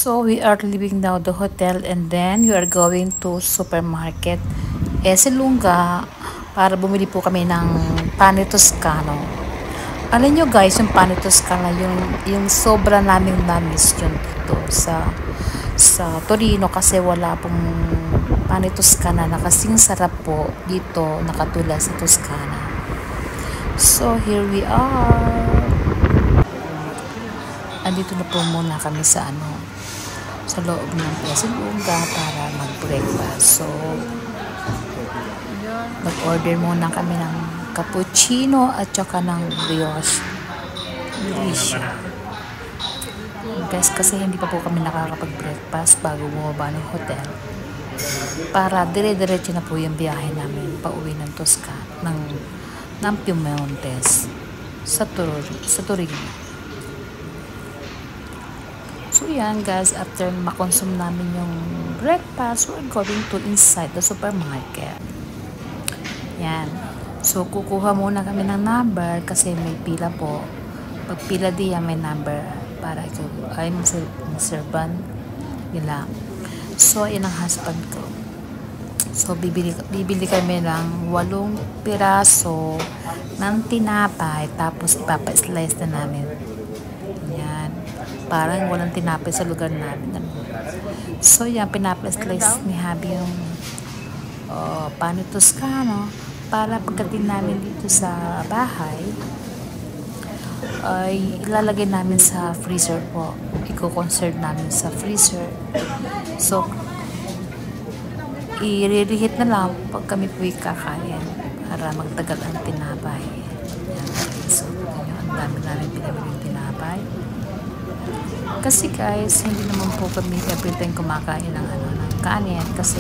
So we are leaving now the hotel and then we are going to supermarket Eselunga para bumili po kami ng pane Toscano. Alam nyo guys, yung pane Toscano, yung sobra naming namis yun dito sa Torino kasi wala pong pane Toscana na kasing sarap po dito nakatulad sa Toscana. So here we are. Andito na po muna kami sa loob ng Eselunga para mag-breakfast. So nag-order muna kami ng cappuccino at saka ng brioche. Delicious. Guys, kasi hindi pa po kami nakakapag-breakfast bago bumaba ng hotel. Para dire-diretso na po yung biyahe namin pauwi ng Toscana, ng Piemontes sa Torino. So yan guys, after makonsume namin yung breakfast, we're going to inside the supermarket. Yan. So kukuha muna kami ng number kasi may pila po. Pag pila diyan may number para ay maserban nila. So yan ang husband ko. So bibili kami ng 8 piraso ng tinapay tapos ipapa-slice na namin. Yan. Parang walang tinapay sa lugar namin. So yan, pinapa-slice ni Habi yung pane Toscano para pagdating namin dito sa bahay ay ilalagay namin sa freezer po. I-conserve namin sa freezer. So i-reheat na lang pag kami po kakain para magtagal ang tinapay. Yan. So yun, ang dami namin pinabiling tinapay. Kasi guys, hindi naman po kami everytime kumakain ng ng kanin kasi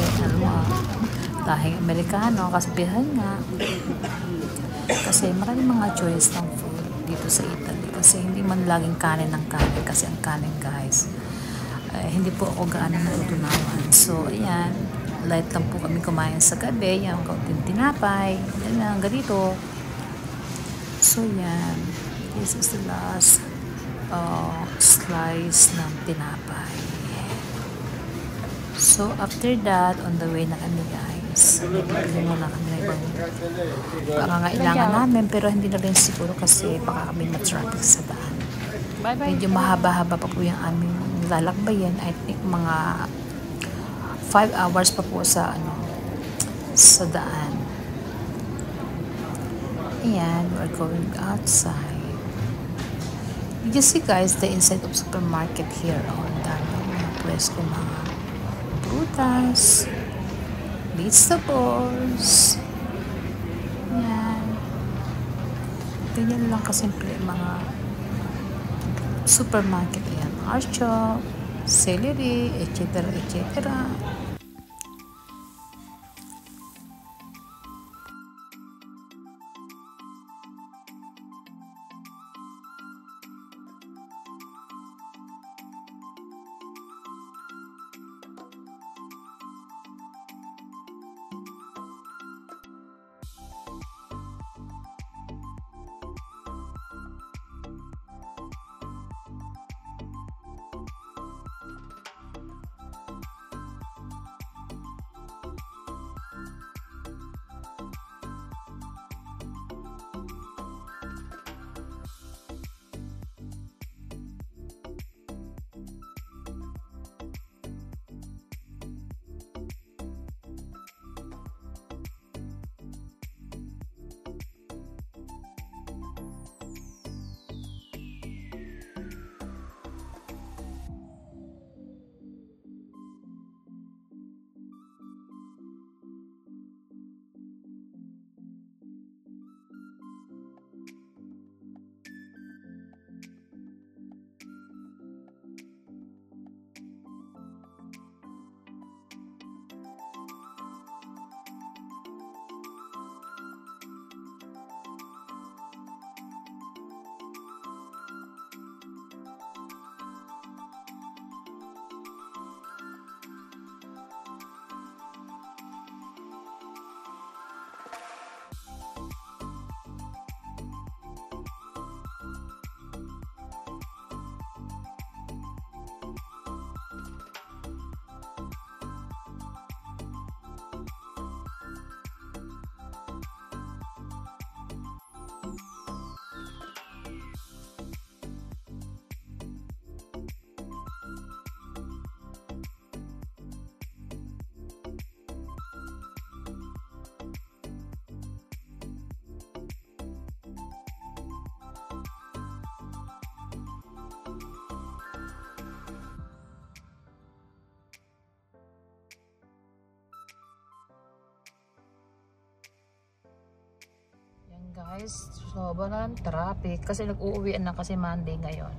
dahil Amerikano, kasabihan nga. Kasi maraming mga choice ng food dito sa Italy kasi hindi man laging kanin ng kanin kasi ang kanin guys hindi po ako gaano natutunawan. So ayan, light lang po kami kumain sa gabi, yung kaunting tinapay, yan ganito. So yan, this is the last slice ng tinapay. So after that, on the way na kami guys, bibili muna kami ng ibang pangangailangan namin pero hindi na rin siguro kasi baka kami ma-traffic sa daan. Medyo mahaba-haba pa po yung aming lalakbayan. I think mga 5 hours pa po sa sa daan. Ayan, we're going outside. You see guys, the inside of supermarket here on dami mga pwesto mga prutas, vegetables. Yan. Ganyan lang kasimple mga supermarket. Ayan, artichoke, celery, etc. etc. Guys, sobrang traffic kasi nag-uuwian na kasi Monday ngayon.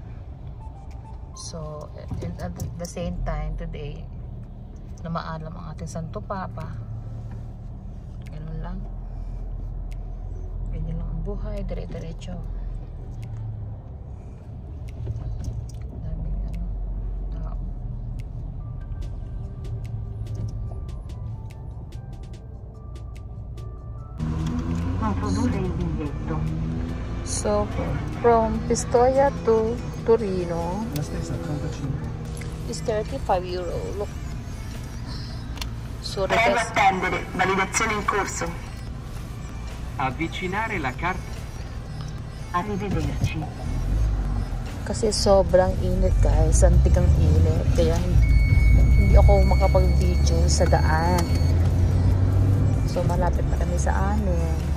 So, at the same time today, namaalam ang ating Santo Papa. Ganun lang. Ganyan lang ang buhay, dire-diretso. Daming tao. So, from Pistoia to Torino La stessa, 35. is 35 euro. Look. So, Prego attendere, validazione in corso. Avvicinare la carta. Arrivederci. kasi sobrang init guys. Antik ang init. Kaya hindi ako makapag-video sa daan. So, malapit na kami sa amin.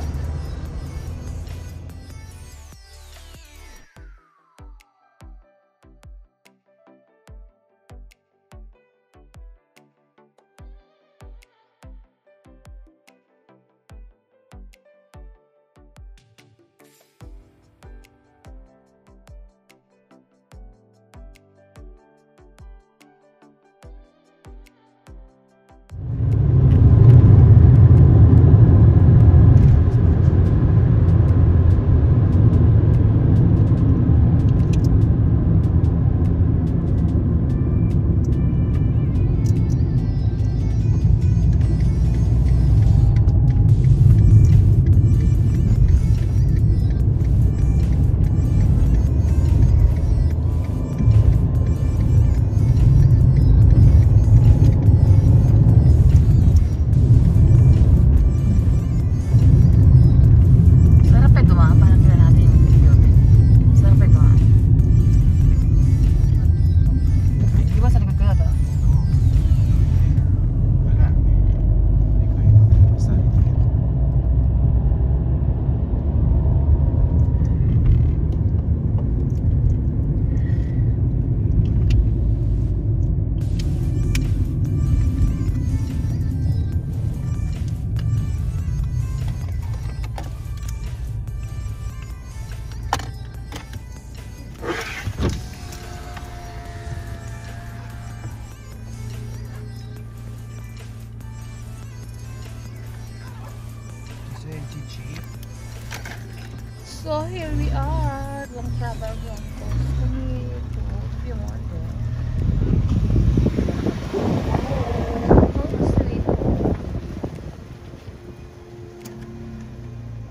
So here we are. Long travel lang po. Kumito. Piemonte.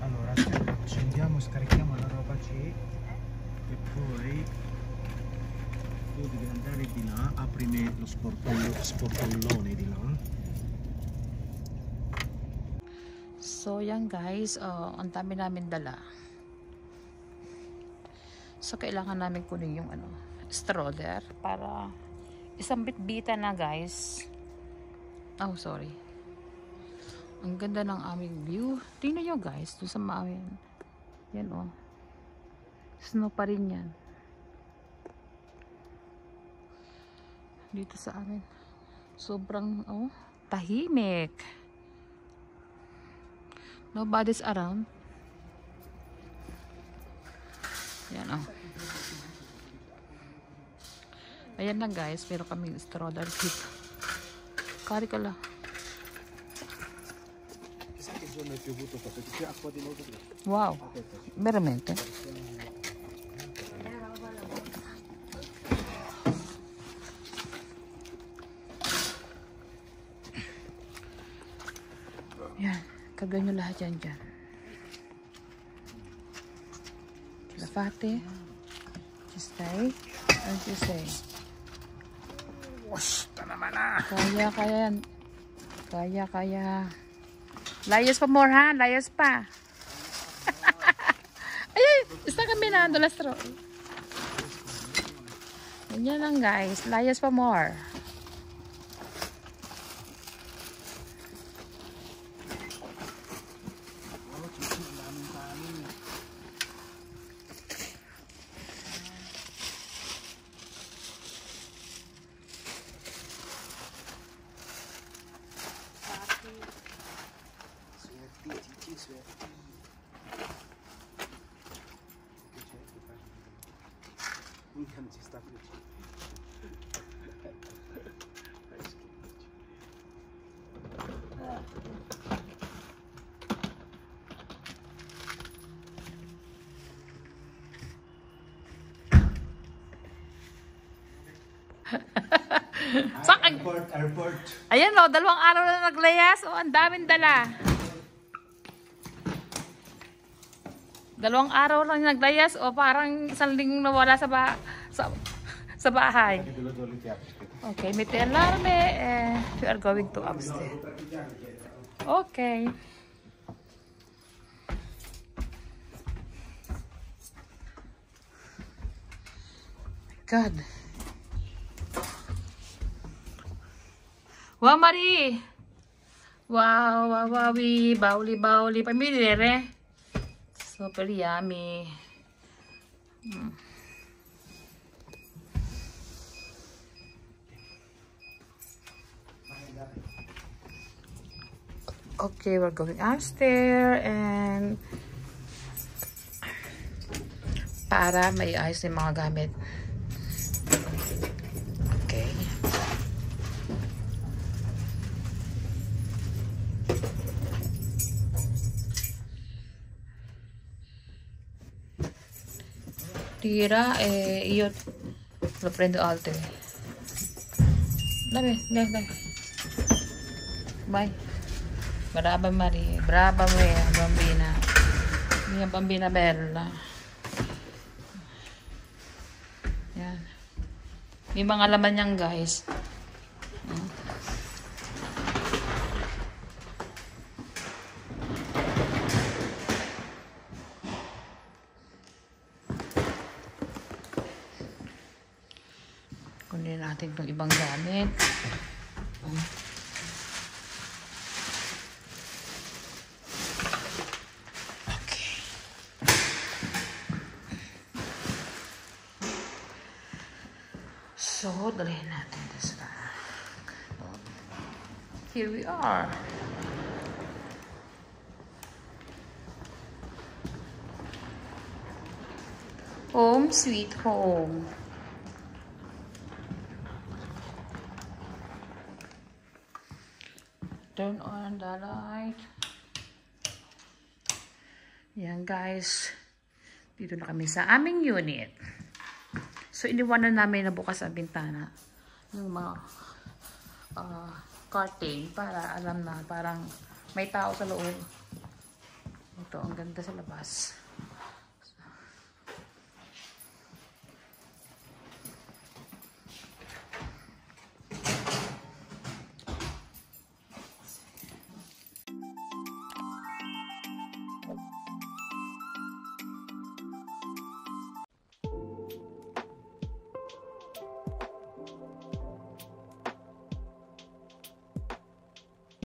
Allora, scendiamo, scarichiamo la roba C e poi tu devi andare di là, aprimi lo sportellone di là. So yan guys, ang dami namin dala. So kailangan namin kunin yung stroller para isang bitbita na guys. Oh sorry. Ang ganda ng aming view. Tingnan nyo guys, doon sa maamin. Yan oh. Snow pa rin yan. Dito sa amin. Sobrang tahimik. Nobody's around. Ayan ayan lang guys, meron kaming stroller dito. Kari ka lang. Wow, veramente. Yan, kaganyo lahat yan dyan. Lafate, stay, and you say. Basta naman ah! Kaya. Layas pa more ha, layas pa. Ay, está caminando la stro. Ganyan lang guys, layas pa more. ci sta friggendo. Airport. Ayan o, 2 araw na naglayas. O, ang daming dala. 2 araw lang naglayas. O, parang 1 linggong nawala sa bahay. Okay, may alarme. We are going to upstairs. Okay. God. Wow, Marie! Wow, wow, wowie, bauli, bauli. Pamilere. Super yummy. Okay, we're going upstairs and para may ayos yung mga gamit. Okay. Tira, io lo prendo alto. Dai, dai, dai. Vai. Brava Maria, brava mia bambina bella. Yan. May mga laman yan, guys. Kunin natin itong ibang gamit. Okay. So, dalhin natin ito sa... Here we are. Home sweet home. Turn on the light. Yan, guys. Dito na kami sa aming unit. So, iniwanan namin na bukas ang bintana. Yung mga curtain para alam na parang may tao sa loob. Ito, ang ganda sa labas.